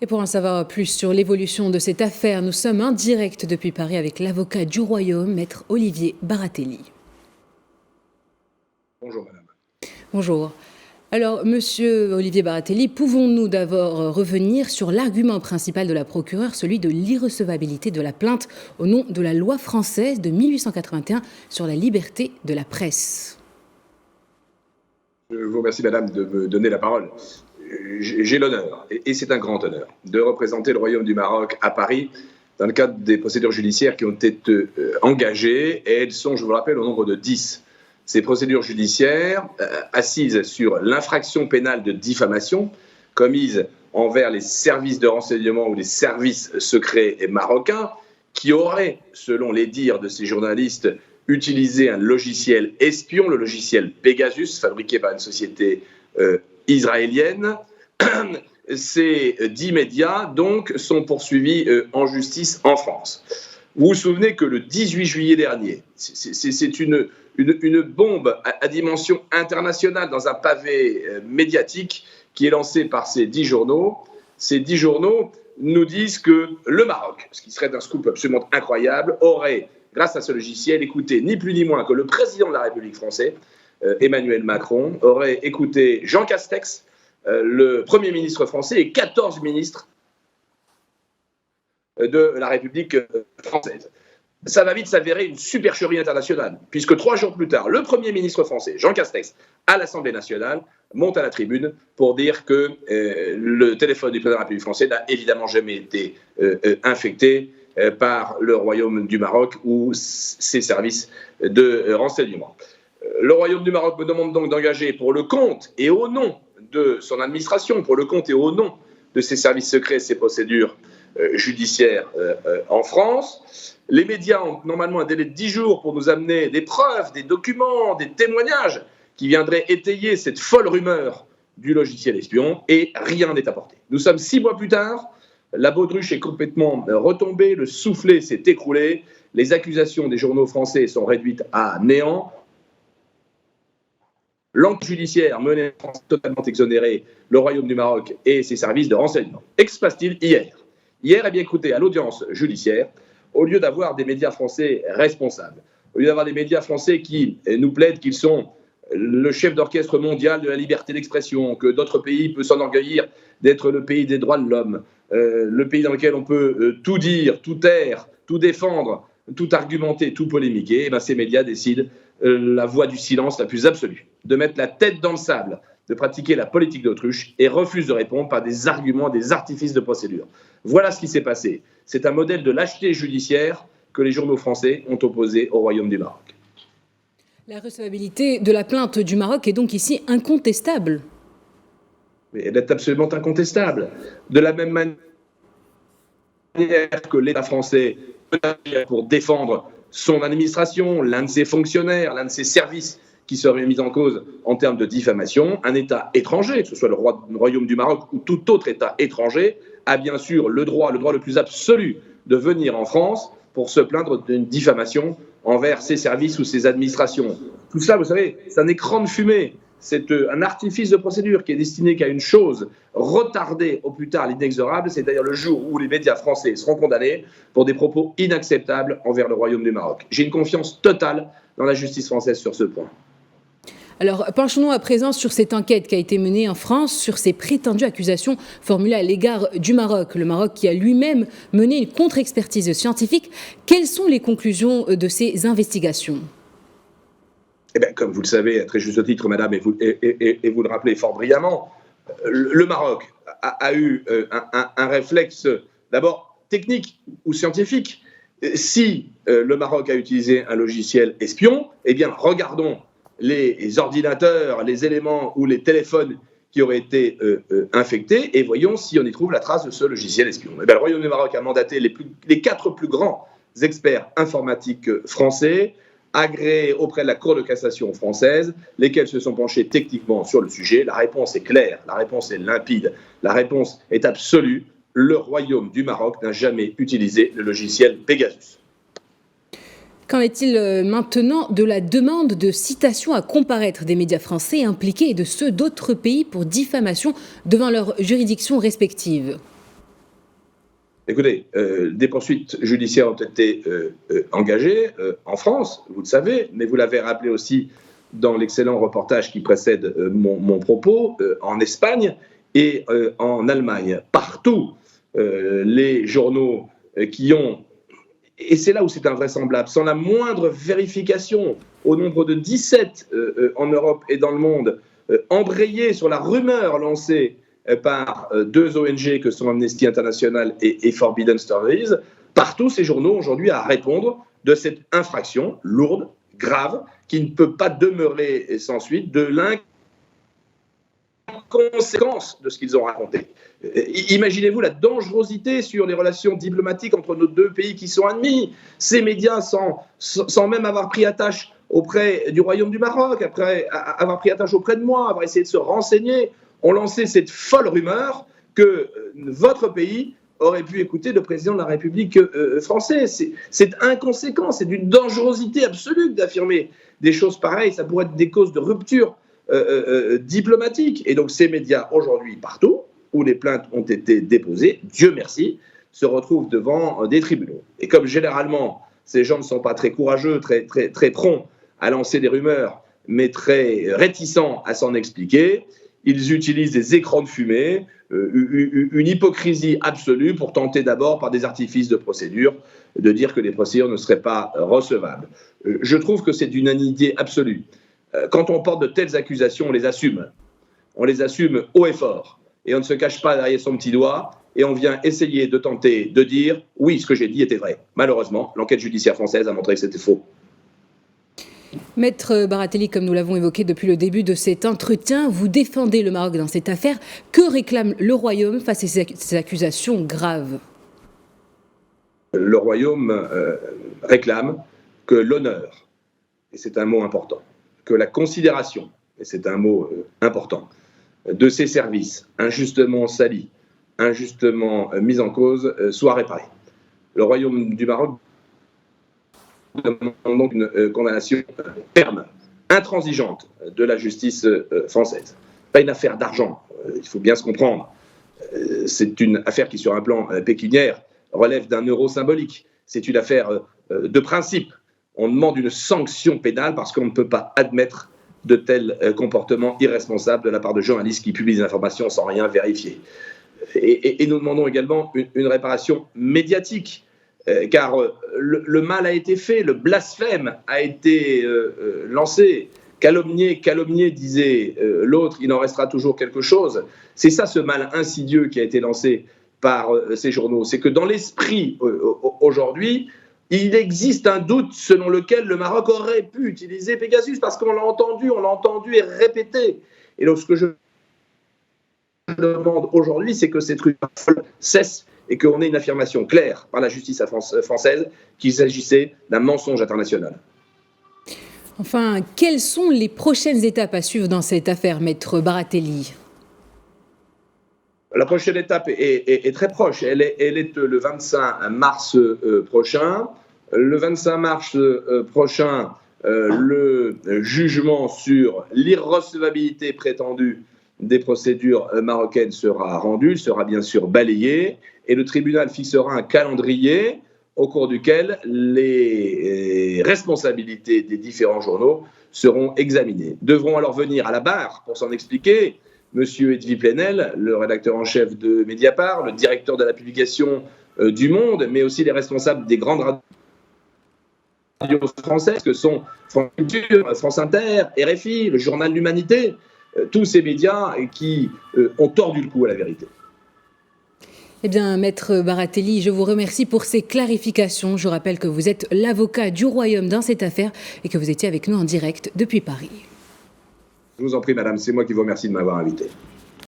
Et pour en savoir plus sur l'évolution de cette affaire, nous sommes en direct depuis Paris avec l'avocat du Royaume, maître Olivier Baratelli. Bonjour madame. Bonjour. Alors, monsieur Olivier Baratelli, pouvons-nous d'abord revenir sur l'argument principal de la procureure, celui de l'irrecevabilité de la plainte au nom de la loi française de 1881 sur la liberté de la presse? Je vous remercie madame de me donner la parole. J'ai l'honneur, et c'est un grand honneur, de représenter le Royaume du Maroc à Paris dans le cadre des procédures judiciaires qui ont été engagées, et elles sont, je vous le rappelle, au nombre de 10. Ces procédures judiciaires assises sur l'infraction pénale de diffamation commise envers les services de renseignement ou les services secrets marocains qui auraient, selon les dires de ces journalistes, utilisé un logiciel espion, le logiciel Pegasus, fabriqué par une société israélienne. Ces 10 médias donc sont poursuivis en justice en France. Vous vous souvenez que le 18 juillet dernier, c'est une bombe à dimension internationale dans un pavé médiatique qui est lancé par ces 10 journaux. Ces 10 journaux nous disent que le Maroc, ce qui serait un scoop absolument incroyable, aurait, grâce à ce logiciel, écouté ni plus ni moins que le président de la République française, Emmanuel Macron, aurait écouté Jean Castex, le Premier ministre français, et 14 ministres de la République française. Ça va vite s'avérer une supercherie internationale, puisque 3 jours plus tard, le Premier ministre français, Jean Castex, à l'Assemblée nationale, monte à la tribune pour dire que le téléphone du président de la République française n'a évidemment jamais été infecté par le Royaume du Maroc ou ses services de renseignement. Le Royaume du Maroc me demande donc d'engager pour le compte et au nom de son administration, pour le compte et au nom de ses services secrets, ses procédures judiciaires en France. Les médias ont normalement un délai de 10 jours pour nous amener des preuves, des documents, des témoignages qui viendraient étayer cette folle rumeur du logiciel espion, et rien n'est apporté. Nous sommes 6 mois plus tard, la baudruche est complètement retombée, le soufflet s'est écroulé, les accusations des journaux français sont réduites à néant. L'enquête judiciaire menée en France totalement exonérée le Royaume du Maroc et ses services de renseignement. Que se passe-t-il hier ? Hier, eh bien, écoutez, à l'audience judiciaire, au lieu d'avoir des médias français responsables, au lieu d'avoir des médias français qui nous plaident qu'ils sont le chef d'orchestre mondial de la liberté d'expression, que d'autres pays peuvent s'enorgueillir d'être le pays des droits de l'homme, le pays dans lequel on peut tout dire, tout taire, tout défendre, tout argumenter, tout polémiquer, eh bien, ces médias décident la voie du silence la plus absolue, de mettre la tête dans le sable, de pratiquer la politique d'autruche et refusent de répondre par des arguments, des artifices de procédure. Voilà ce qui s'est passé. C'est un modèle de lâcheté judiciaire que les journaux français ont opposé au Royaume du Maroc. La recevabilité de la plainte du Maroc est donc ici incontestable. Mais elle est absolument incontestable. De la même manière que l'État français peut agir pour défendre son administration, l'un de ses fonctionnaires, l'un de ses services qui serait mis en cause en termes de diffamation, un État étranger, que ce soit le Royaume du Maroc ou tout autre État étranger, a bien sûr le droit le plus absolu de venir en France pour se plaindre d'une diffamation envers ses services ou ses administrations. Tout ça, vous savez, c'est un écran de fumée. C'est un artifice de procédure qui est destiné qu'à une chose, retarder au plus tard l'inexorable, c'est-à-dire le jour où les médias français seront condamnés pour des propos inacceptables envers le Royaume du Maroc. J'ai une confiance totale dans la justice française sur ce point. Alors, penchons-nous à présent sur cette enquête qui a été menée en France sur ces prétendues accusations formulées à l'égard du Maroc. Le Maroc qui a lui-même mené une contre-expertise scientifique. Quelles sont les conclusions de ces investigations ? Eh bien, comme vous le savez, à très juste titre, madame, et vous le rappelez fort brillamment, le Maroc a eu un réflexe d'abord technique ou scientifique. Si le Maroc a utilisé un logiciel espion, eh bien, regardons les ordinateurs, les éléments ou les téléphones qui auraient été infectés et voyons si on y trouve la trace de ce logiciel espion. Eh bien, le Royaume du Maroc a mandaté les 4 plus grands experts informatiques français, agréés auprès de la Cour de cassation française, lesquels se sont penchés techniquement sur le sujet. La réponse est claire, la réponse est limpide, la réponse est absolue. Le Royaume du Maroc n'a jamais utilisé le logiciel Pegasus. Qu'en est-il maintenant de la demande de citation à comparaître des médias français impliqués et de ceux d'autres pays pour diffamation devant leurs juridictions respectives ? Écoutez, des poursuites judiciaires ont été engagées en France, vous le savez, mais vous l'avez rappelé aussi dans l'excellent reportage qui précède mon propos, en Espagne et en Allemagne. Partout, les journaux qui ont, et c'est là où c'est invraisemblable, sans la moindre vérification, au nombre de 17 en Europe et dans le monde, embrayé sur la rumeur lancée par deux ONG que sont Amnesty International et Forbidden Stories, partout ces journaux aujourd'hui à répondre de cette infraction lourde, grave, qui ne peut pas demeurer sans suite, de l'inconséquence de ce qu'ils ont raconté. Imaginez-vous la dangerosité sur les relations diplomatiques entre nos deux pays qui sont ennemis. Ces médias, sans même avoir pris attache auprès du Royaume du Maroc, après avoir pris attache auprès de moi, avoir essayé de se renseigner, ont lancé cette folle rumeur que votre pays aurait pu écouter le président de la République français. C'est inconséquent, c'est d'une dangerosité absolue d'affirmer des choses pareilles. Ça pourrait être des causes de rupture diplomatique. Et donc ces médias aujourd'hui, partout où les plaintes ont été déposées, Dieu merci, se retrouvent devant des tribunaux. Et comme généralement, ces gens ne sont pas très courageux, très prompts à lancer des rumeurs, mais très réticents à s'en expliquer, ils utilisent des écrans de fumée, une hypocrisie absolue pour tenter d'abord, par des artifices de procédure, de dire que les procédures ne seraient pas recevables. Je trouve que c'est d'une inanité absolue. Quand on porte de telles accusations, on les assume. On les assume haut et fort. Et on ne se cache pas derrière son petit doigt. Et on vient essayer de tenter de dire « oui, ce que j'ai dit était vrai ». Malheureusement, l'enquête judiciaire française a montré que c'était faux. Maître Baratelli, comme nous l'avons évoqué depuis le début de cet entretien, vous défendez le Maroc dans cette affaire. Que réclame le Royaume face à ces accusations graves ? Le Royaume réclame que l'honneur, et c'est un mot important, que la considération, et c'est un mot important, de ces services injustement salis, injustement mis en cause, soit réparée. Le Royaume du Maroc demande donc une condamnation ferme, intransigeante de la justice française. Pas une affaire d'argent, il faut bien se comprendre. C'est une affaire qui, sur un plan pécuniaire, relève d'un euro symbolique. C'est une affaire de principe. On demande une sanction pénale parce qu'on ne peut pas admettre de tels comportements irresponsables de la part de journalistes qui publient des informations sans rien vérifier. Et nous demandons également une réparation médiatique, car le mal a été fait, le blasphème a été lancé. Calomnier, disait l'autre, il en restera toujours quelque chose. C'est ça, ce mal insidieux qui a été lancé par ces journaux. C'est que dans l'esprit aujourd'hui, il existe un doute selon lequel le Maroc aurait pu utiliser Pegasus, parce qu'on l'a entendu et répété. Et donc ce que je demande aujourd'hui, c'est que cette rumeur cesse et qu'on ait une affirmation claire par la justice française qu'il s'agissait d'un mensonge international. Enfin, quelles sont les prochaines étapes à suivre dans cette affaire, Maître Baratelli ? La prochaine étape est très proche. Elle est le 25 mars prochain. Le 25 mars prochain, le jugement sur l'irrecevabilité prétendue des procédures marocaines sera rendu, sera bien sûr balayé, et le tribunal fixera un calendrier au cours duquel les responsabilités des différents journaux seront examinées. Devront alors venir à la barre pour s'en expliquer Monsieur Edwy Plenel, le rédacteur en chef de Mediapart, le directeur de la publication du Monde, mais aussi les responsables des grandes radios françaises que sont France Culture, France Inter, RFI, le Journal de l'Humanité, tous ces médias qui ont tordu le cou à la vérité. Eh bien, Maître Baratelli, je vous remercie pour ces clarifications. Je rappelle que vous êtes l'avocat du Royaume dans cette affaire et que vous étiez avec nous en direct depuis Paris. Je vous en prie, madame, c'est moi qui vous remercie de m'avoir invité.